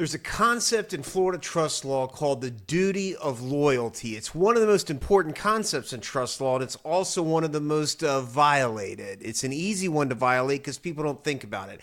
There's a concept in Florida trust law called the duty of loyalty. It's one of the most important concepts in trust law, and it's also one of the most violated. It's an easy one to violate because people don't think about it.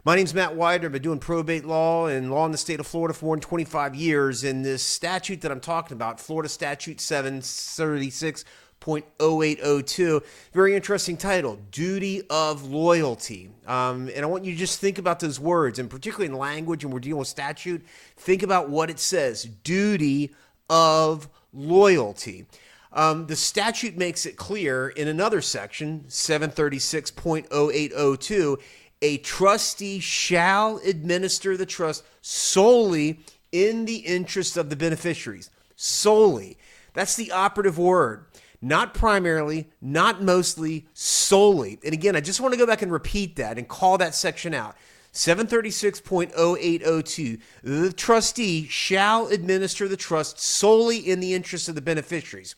My name's Matt Weidner. I've been doing probate law and law in the state of Florida for more than 25 years, and this statute that I'm talking about, Florida Statute 736.0802, very interesting title, Duty of Loyalty. And I want you to just think about those words, and particularly in language, and we're dealing with statute, think about what it says, Duty of Loyalty. The statute makes it clear in another section, 736.0802, a trustee shall administer the trust solely in the interest of the beneficiaries. Solely. That's the operative word. Not primarily, not mostly, solely. And again, I just want to go back and repeat that and call that section out. 736.0802, the trustee shall administer the trust solely in the interest of the beneficiaries.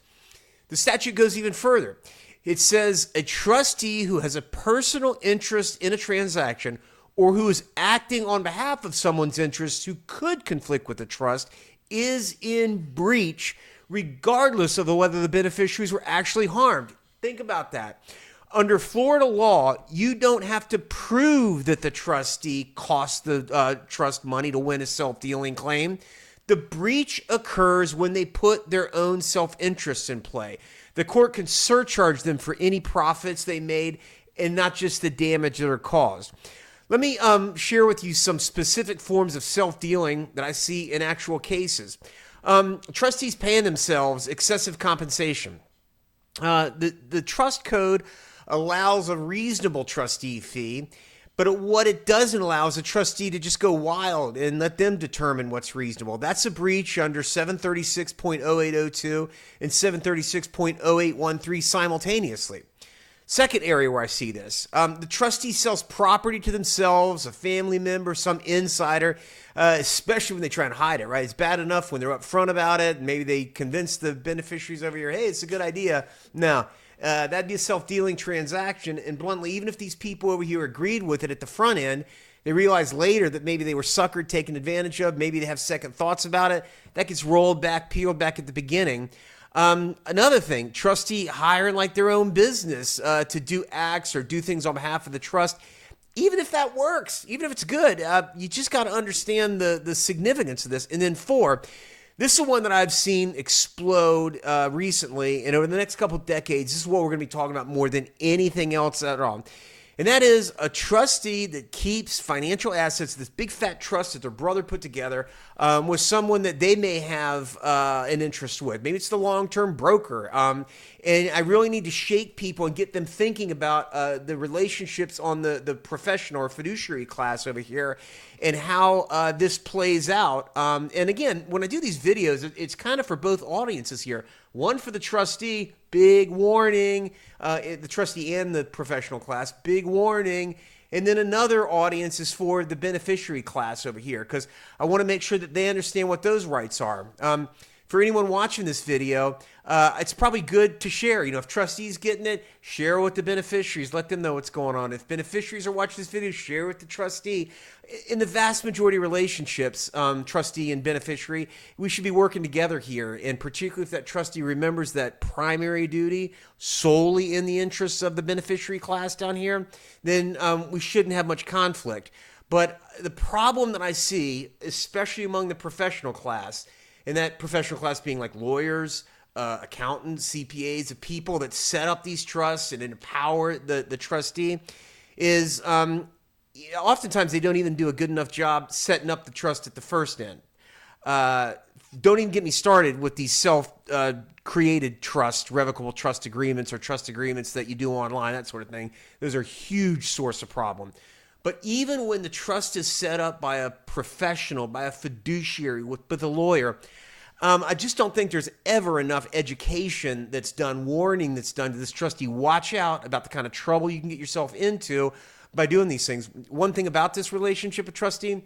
The statute goes even further. It says a trustee who has a personal interest in a transaction or who is acting on behalf of someone's interests who could conflict with the trust is in breach regardless of whether the beneficiaries were actually harmed. Think about that. Under Florida law, you don't have to prove that the trustee cost the trust money to win a self-dealing claim. The breach occurs when they put their own self-interest in play. The court can surcharge them for any profits they made and not just the damage that are caused. Let me share with you some specific forms of self-dealing that I see in actual cases. Trustees paying themselves excessive compensation. The trust code allows a reasonable trustee fee, but what it doesn't allow is a trustee to just go wild and let them determine what's reasonable. That's a breach under 736.0802 and 736.0813 simultaneously. Second area where I see this, the trustee sells property to themselves, a family member, some insider, especially when they try and hide it, right? It's bad enough when they're upfront about it. Maybe they convince the beneficiaries over here, hey, it's a good idea. No, that'd be a self-dealing transaction. And bluntly, even if these people over here agreed with it at the front end, they realize later that maybe they were suckered, taken advantage of. Maybe they have second thoughts about it. That gets rolled back, peeled back at the beginning. Another thing, trustee hiring like their own business to do acts or do things on behalf of the trust. Even if that works, even if it's good, you just got to understand the significance of this. And then four, this is one that I've seen explode recently, and over the next couple of decades, this is what we're going to be talking about more than anything else at all. And that is a trustee that keeps financial assets, this big fat trust that their brother put together with someone that they may have an interest with. Maybe it's the long-term broker. And I really need to shake people and get them thinking about the relationships on the professional or fiduciary class over here and how this plays out. And again, when I do these videos, it's kind of for both audiences here. One for the trustee, big warning, the trustee and the professional class, big warning. And then another audience is for the beneficiary class over here because I want to make sure that they understand what those rights are. For anyone watching this video, it's probably good to share. You know, if trustees getting it, share with the beneficiaries. Let them know what's going on. If beneficiaries are watching this video, share with the trustee. In the vast majority of relationships, trustee and beneficiary, we should be working together here. And particularly if that trustee remembers that primary duty solely in the interests of the beneficiary class down here, then we shouldn't have much conflict. But the problem that I see, especially among the professional class, and that professional class being like lawyers, accountants, CPAs, the people that set up these trusts and empower the trustee, is oftentimes they don't even do a good enough job setting up the trust at the first end. Don't even get me started with these self-created trust, revocable trust agreements or trust agreements that you do online, that sort of thing. Those are a huge source of problem. But even when the trust is set up by a professional, by a fiduciary, with a lawyer, I just don't think there's ever enough education that's done, warning that's done to this trustee. Watch out about the kind of trouble you can get yourself into by doing these things. One thing about this relationship with trustee,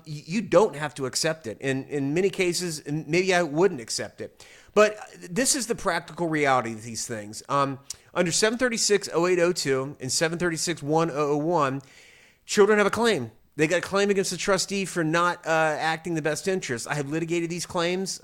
you don't have to accept it. In many cases, and maybe I wouldn't accept it. But this is the practical reality of these things. Under 736.0802 and 736.1001, children have a claim. They got a claim against the trustee for not acting in the best interest. I have litigated these claims,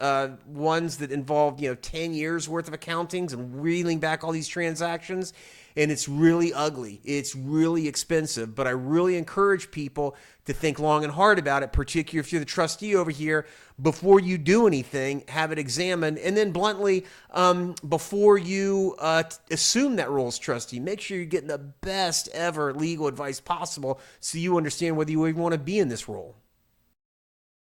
ones that involved 10 years worth of accountings and reeling back all these transactions, and it's really ugly. It's really expensive, but I really encourage people to think long and hard about it, particularly if you're the trustee over here. Before you do anything, have it examined, and then bluntly, before you assume that role as trustee, make sure you're getting the best ever legal advice possible so you understand whether you even want to be in this role.